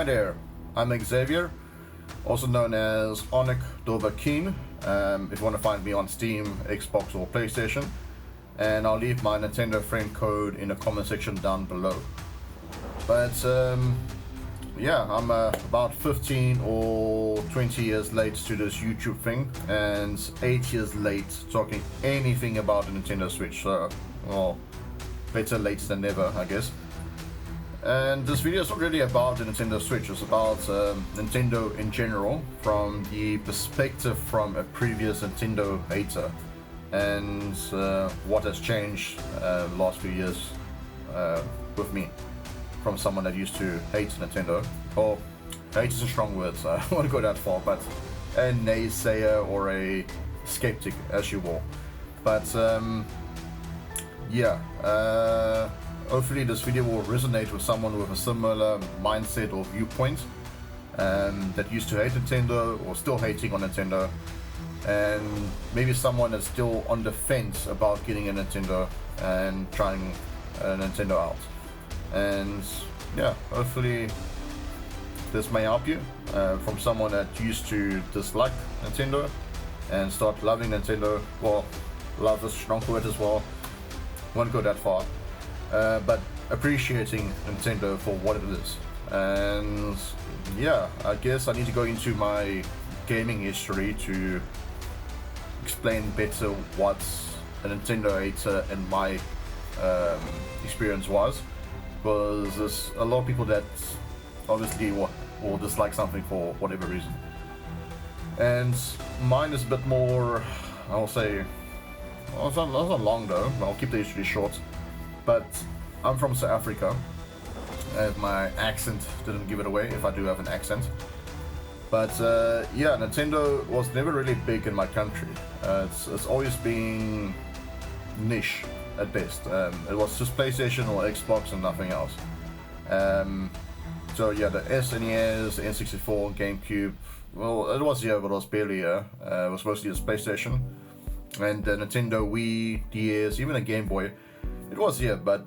there, I'm Xavier, also known as underwhelming. If you want to find me on Steam, Xbox or PlayStation, and I'll leave my Nintendo friend code in the comment section down below. But yeah, I'm about 15 or 20 years late to this YouTube thing, and 8 years late talking anything about the Nintendo Switch, so, well, better late than never, I guess. And this video is not really about the Nintendo Switch, it's about Nintendo in general, from the perspective from a previous Nintendo hater, and what has changed the last few years with me, from someone that used to hate Nintendo, or hate is a strong word, so I don't want to go that far, but a naysayer or a skeptic, as you will. But yeah, hopefully this video will resonate with someone with a similar mindset or viewpoint that used to hate Nintendo or still hating on Nintendo, and maybe someone that's still on the fence about getting a Nintendo and trying a Nintendo out. And yeah, hopefully this may help you, from someone that used to dislike Nintendo and start loving Nintendo. Well, love is a strong word as well, won't go that far, but appreciating Nintendo for what it is. And yeah, I guess I need to go into my gaming history to explain better what a Nintendo hater in my experience was, because there's a lot of people that obviously will dislike something for whatever reason. And mine is a bit more, I'll say, well, it's not long though, I'll keep the history short. But I'm from South Africa, and my accent didn't give it away if I do have an accent. But yeah, Nintendo was never really big in my country. It's always been niche at best. It was just PlayStation or Xbox and nothing else. So yeah, the SNES, the N64, GameCube, well, it was here, but it was barely here. It was mostly just PlayStation. And the Nintendo Wii, DS, even a Game Boy, it was here, but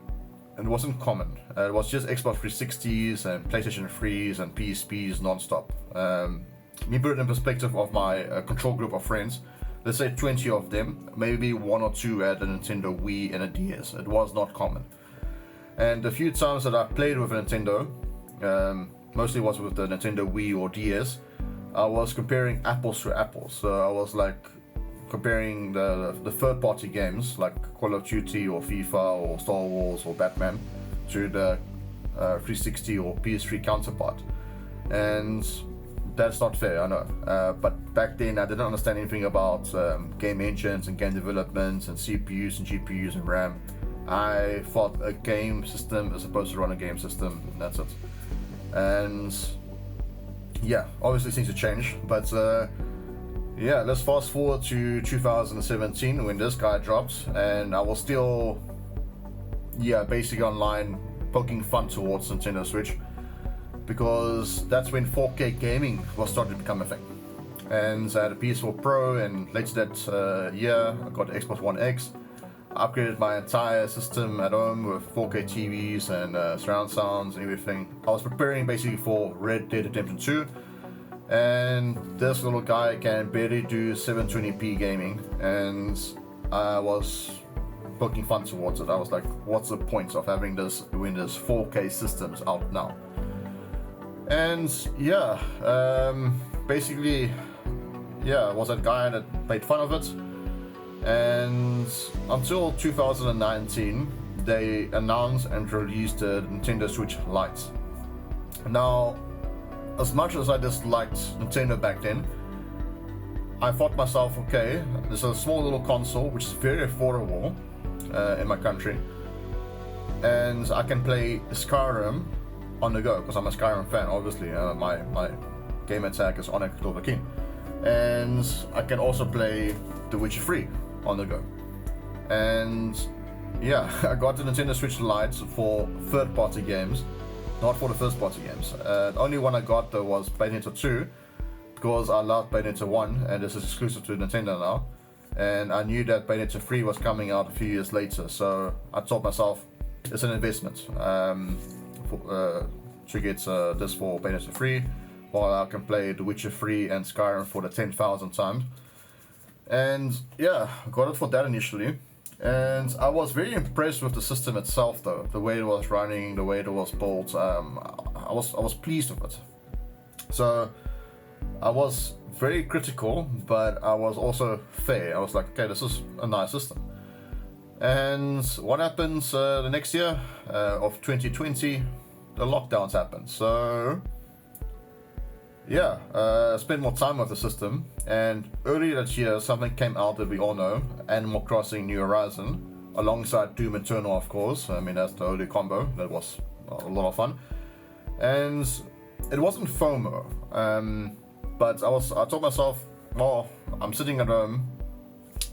it wasn't common. It was just Xbox 360s and PlayStation 3s and PSPs non-stop. Me put it in perspective of my control group of friends. Let's say 20 of them, maybe 1 or 2 had a Nintendo Wii and a DS. It was not common. And the few times that I played with a Nintendo, mostly was with the Nintendo Wii or DS, I was comparing apples to apples. So I was like comparing the third-party games like Call of Duty or FIFA or Star Wars or Batman to the 360 or PS3 counterpart. And that's not fair, I know. But back then I didn't understand anything about game engines and game development and CPUs and GPUs and RAM. I thought a game system is supposed to run a game system, and that's it. And yeah, obviously things have changed, but yeah, let's fast forward to 2017 when this guy dropped, and I was still, yeah, basically online poking fun towards Nintendo Switch, because that's when 4K gaming was starting to become a thing. And I had a PS4 Pro, and later that year I got the Xbox One X. I upgraded my entire system at home with 4K TVs and surround sounds and everything. I was preparing basically for Red Dead Redemption 2. And this little guy can barely do 720p gaming, and I was poking fun towards it. I was like, what's the point of having this when there's 4K systems out now? And yeah, basically, yeah, I was that guy that made fun of it. And until 2019, they announced and released the Nintendo Switch Lite. Now, as much as I disliked Nintendo back then, I thought myself, okay, there's a small little console which is very affordable in my country, and I can play Skyrim on the go, because I'm a Skyrim fan, obviously. My gamer tag is underwhelming, and I can also play The Witcher 3 on the go. And yeah, I got the Nintendo Switch Lite for third-party games, not for the first-party games. The only one I got though was Bayonetta 2, because I loved Bayonetta 1, and this is exclusive to Nintendo now. And I knew that Bayonetta 3 was coming out a few years later, so I told myself it's an investment to get this for Bayonetta 3, while I can play The Witcher 3 and Skyrim for the 10,000th time. And yeah, I got it for that initially. And I was very impressed with the system itself, though, the way it was running, the way it was built. I was pleased with it. So I was very critical, but I was also fair. I was like, okay, this is a nice system. And what happens the next year of 2020? The lockdowns happened. So yeah, spent more time with the system. And earlier that year, something came out that we all know: Animal Crossing New Horizon, alongside Doom Eternal, of course. I mean, that's the holy combo. That was a lot of fun. And it wasn't FOMO, but I told myself, well, I'm sitting at home,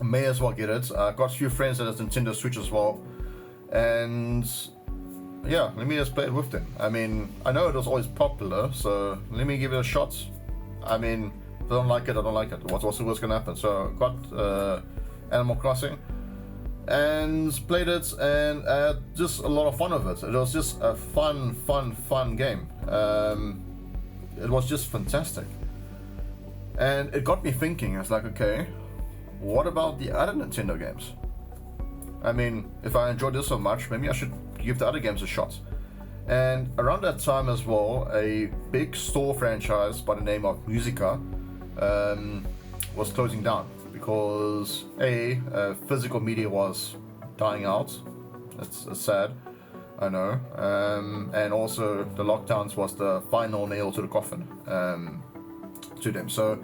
I may as well get it. I got a few friends that has Nintendo Switch as well, and yeah, let me just play it with them. I mean, I know it was always popular, so let me give it a shot. I mean, if I don't like it, I don't like it. What's going to happen? So I got Animal Crossing and played it, and just a lot of fun with it. It was just a fun game. It was just fantastic. And it got me thinking. I was like, okay, what about the other Nintendo games? I mean, if I enjoyed this so much, maybe I should give the other games a shot. And around that time as well, a big store franchise by the name of Musica was closing down because physical media was dying out. It's sad, I know. And also the lockdowns was the final nail to the coffin to them. So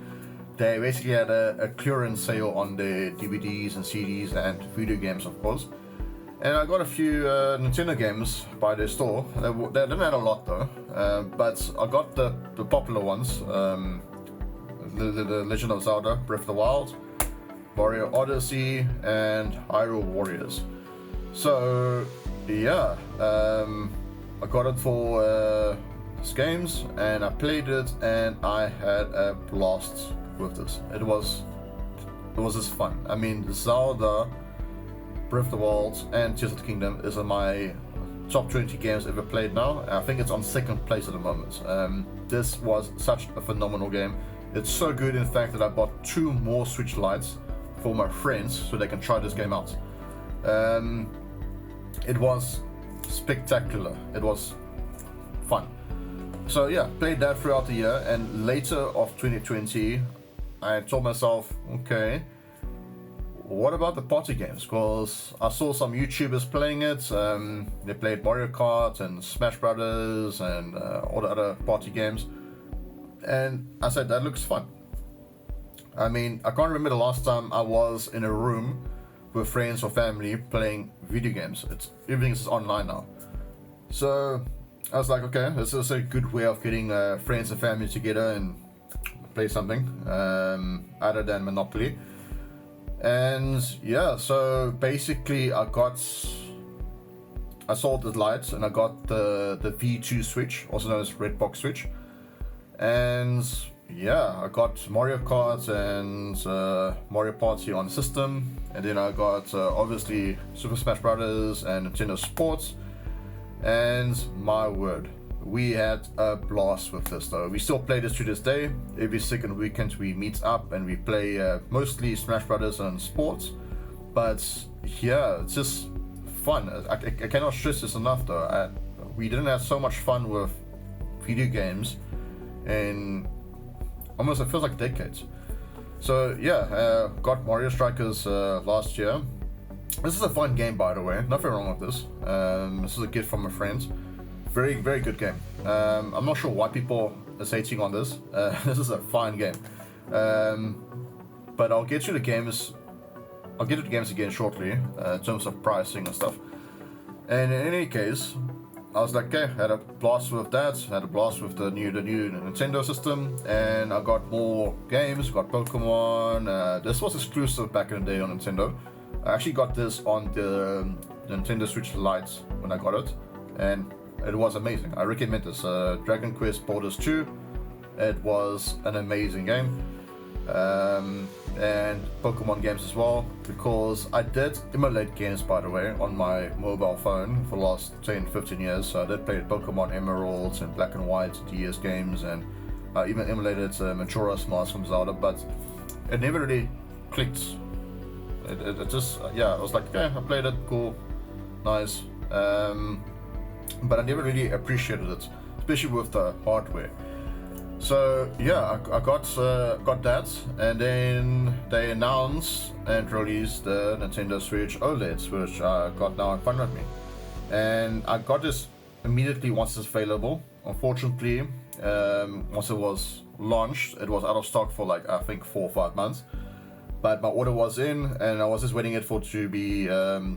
they basically had a clearance sale on the DVDs and CDs and video games, of course. And I got a few Nintendo games by their store. They didn't have a lot though, but I got the popular ones. The Legend of Zelda, Breath of the Wild, Mario Odyssey, and Hyrule Warriors. So yeah, I got it for these games, and I played it, and I had a blast with this. It was just fun. I mean, Zelda, Breath of the Wild, and Tears of the Kingdom is in my top 20 games ever played now. I think it's on second place at the moment. This was such a phenomenal game. It's so good, in fact, that I bought 2 more Switch Lites for my friends so they can try this game out. It was spectacular. It was fun. So yeah, played that throughout the year, and later of 2020, I told myself, okay, what about the party games? Because I saw some YouTubers playing it. They played Mario Kart and Smash Brothers and all the other party games. And I said, that looks fun. I mean, I can't remember the last time I was in a room with friends or family playing video games. Everything is online now. So I was like, okay, this is a good way of getting friends and family together and play something other than Monopoly. And yeah, so basically I sold the lights and I got the V2 Switch, also known as Redbox Switch. And yeah, I got Mario Kart and Mario Party on the system, and then I got obviously Super Smash Brothers and Nintendo Sports. And my word, we had a blast with this though. We still play this to this day. Every second weekend we meet up and we play mostly Smash Brothers and Sports. But yeah, it's just fun. I cannot stress this enough though. We didn't have so much fun with video games in almost, it feels like decades. So yeah, got Mario Strikers last year. This is a fun game, by the way. Nothing wrong with this. This is a gift from a friend. Very, very good game. I'm not sure why people are hating on this. This is a fine game. But I'll get you the games. I'll get to the games again shortly in terms of pricing and stuff. And in any case, I was like, okay, had a blast with that. Had a blast with the new Nintendo system, and I got more games. Got Pokemon. This was exclusive back in the day on Nintendo. I actually got this on the Nintendo Switch Lite when I got it, and it was amazing. I recommend this. Dragon Quest Borders 2. It was an amazing game. and Pokemon games as well, because I did emulate games, by the way, on my mobile phone for the last 10-15 years. So I did play Pokemon Emeralds and Black and White DS games, and I even emulated Majora's Mask from Zelda, but it never really clicked. It just, I was like, yeah, I played it, cool, nice, but I never really appreciated it, especially with the hardware. So yeah, I got that, and then they announced and released the Nintendo Switch OLEDs, which I got now in front of me, and I got this immediately once it's available. Unfortunately, once it was launched, it was out of stock for like I think 4 or 5 months. But my order was in, and I was just waiting it for it to be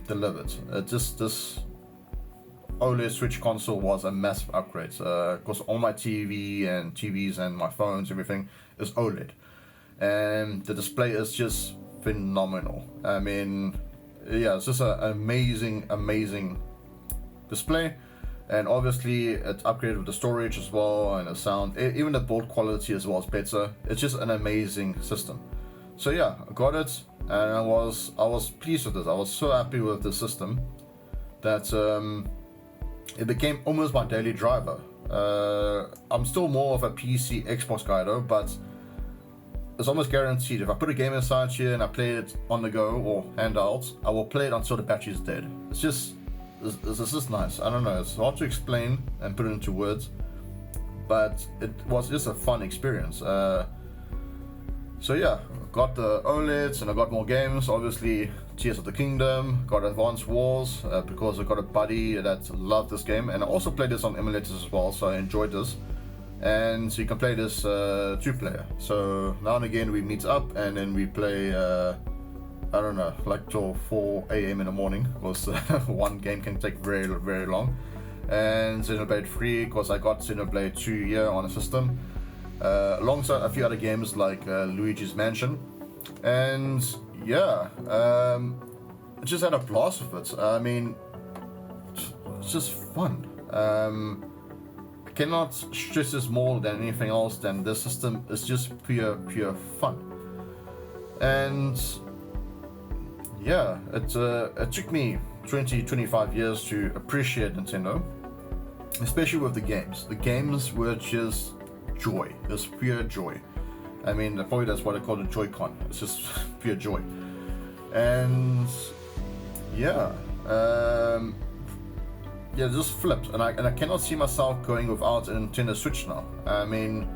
delivered. This OLED Switch console was a massive upgrade, because all my TVs and my phones, everything is OLED, and the display is just phenomenal. I mean, yeah, it's just an amazing display, and obviously it upgraded with the storage as well, and the sound, even the build quality as well is better. It's just an amazing system. So yeah, I got it, and I was pleased with it. I was so happy with the system that it became almost my daily driver. I'm still more of a PC Xbox guy though, but it's almost guaranteed if I put a game inside here and I play it on the go or handheld, I will play it until the battery is dead. It's just nice. I don't know, it's hard to explain and put it into words, but it was just a fun experience. So yeah, got the OLEDs and I got more games. Obviously, Tears of the Kingdom, got Advance Wars, because I got a buddy that loved this game, and I also played this on emulators as well, so I enjoyed this. And so you can play this 2-player. So now and again we meet up and then we play, I don't know, like till 4 a.m. in the morning, because one game can take very, very long. And Xenoblade 3, because I got Xenoblade 2 here on the system, alongside a few other games like Luigi's Mansion. And yeah, I just had a blast with it. I mean, it's just fun. I cannot stress this more than anything else than this system is just pure fun. And yeah, it took me 20-25 years to appreciate Nintendo, especially with the games. The games were just joy. It was pure joy. I mean, probably that's what I call the Joy-Con. It's just pure joy. And yeah, just flipped, and I cannot see myself going without a Nintendo Switch now. I mean,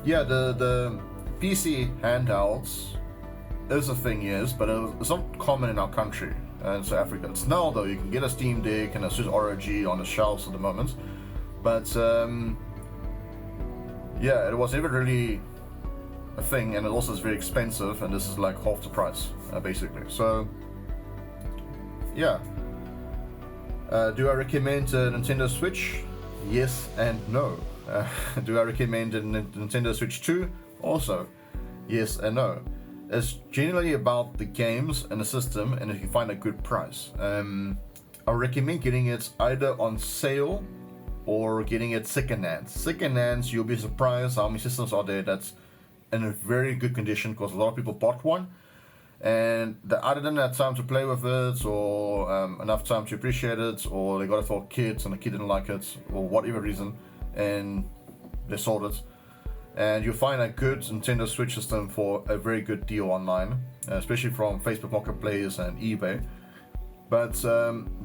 yeah, the PC handhelds is a thing, yes, but it's not common in our country, in South Africa. It's now though. You can get a Steam Deck and a Switch ROG on the shelves at the moment, but yeah, it was never really a thing, and it also is very expensive, and this is like half the price, basically. So yeah, do I recommend a Nintendo Switch? Yes and no. Do I recommend a Nintendo Switch 2? Also yes and no. It's generally about the games and the system, and if you find a good price. I recommend getting it either on sale or getting it second-hand. Second-hand, you'll be surprised how many systems are there that's in a very good condition, because a lot of people bought one and they either didn't have time to play with it, or enough time to appreciate it, or they got it for kids and the kid didn't like it, or whatever reason, and they sold it. And you'll find a good Nintendo Switch system for a very good deal online, especially from Facebook Marketplace and eBay. But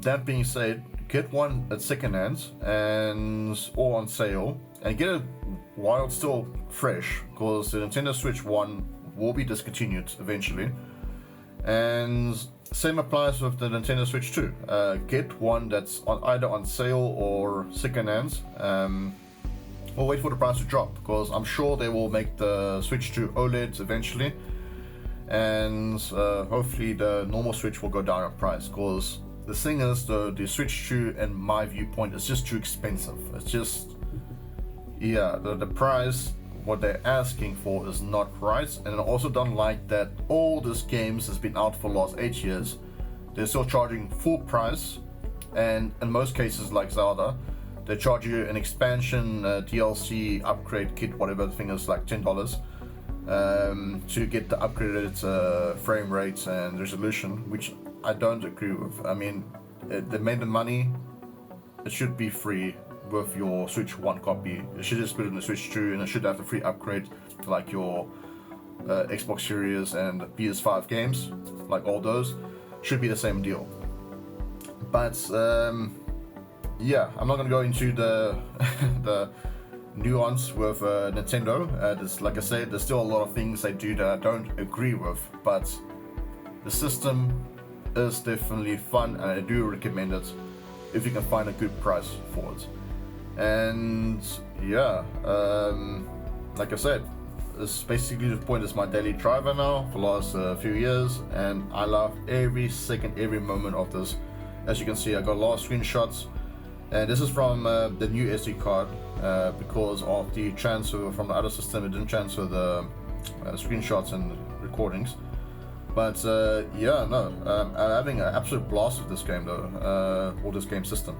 that being said, get one at second hand or on sale, and get it while it's still fresh, because the Nintendo Switch 1 will be discontinued eventually. And same applies with the Nintendo Switch 2. Get one that's either on sale or second hand, or wait for the price to drop, because I'm sure they will make the Switch 2 OLED eventually, and hopefully the normal Switch will go down in price, because the thing is, the Switch 2, in my viewpoint, is just too expensive. It's just, yeah, the price, what they're asking for is not right. And I also don't like that all these games has been out for the last 8 years. They're still charging full price, and in most cases like Zelda, they charge you an expansion DLC upgrade kit, whatever the thing is, like $10. to get the upgraded frame rates and resolution, which I don't agree with. I mean, they made the money. It should be free with your Switch 1 copy. You should just put it in the Switch 2, and it should have the free upgrade like your Xbox Series and PS5 games, like all those. Should be the same deal. But yeah, I'm not gonna go into the the nuance with Nintendo. Like I said, there's still a lot of things they do that I don't agree with, but the system is definitely fun, and I do recommend it if you can find a good price for it. And yeah, like I said, it's basically the point. Is my daily driver now for the last few years, and I love every second, every moment of this. As you can see, I got a lot of screenshots, and this is from the new SD card because of the transfer from the other system. It didn't transfer the screenshots and recordings. But yeah, no, I'm having an absolute blast with this game though, or this game system.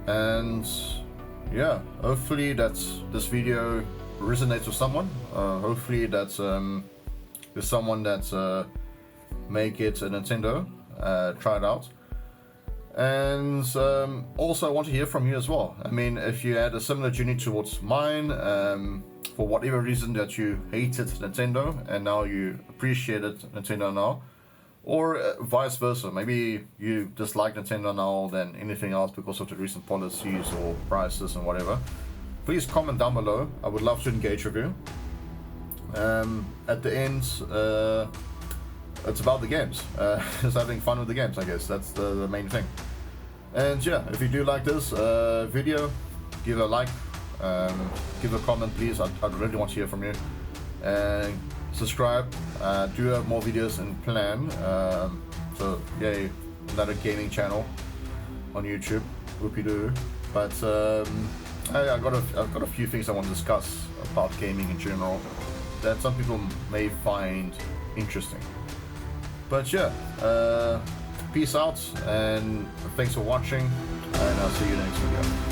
And yeah, hopefully that this video resonates with someone. Hopefully that there's someone that may get a Nintendo, try it out. And also I want to hear from you as well. I mean, if you had a similar journey towards mine, for whatever reason that you hated Nintendo and now you appreciated Nintendo now, or vice versa, maybe you dislike Nintendo now than anything else because of the recent policies or prices and whatever, please comment down below. I would love to engage with you. At the end, it's about the games. Just having fun with the games, I guess. That's the main thing. And yeah, if you do like this video, give it a like, give a comment, please. I'd really want to hear from you. And subscribe. Do have more videos in plan. So yay, another gaming channel on YouTube. Whoopie doo. But I've got a few things I want to discuss about gaming in general that some people may find interesting. But yeah, peace out, and thanks for watching, and I'll see you next video.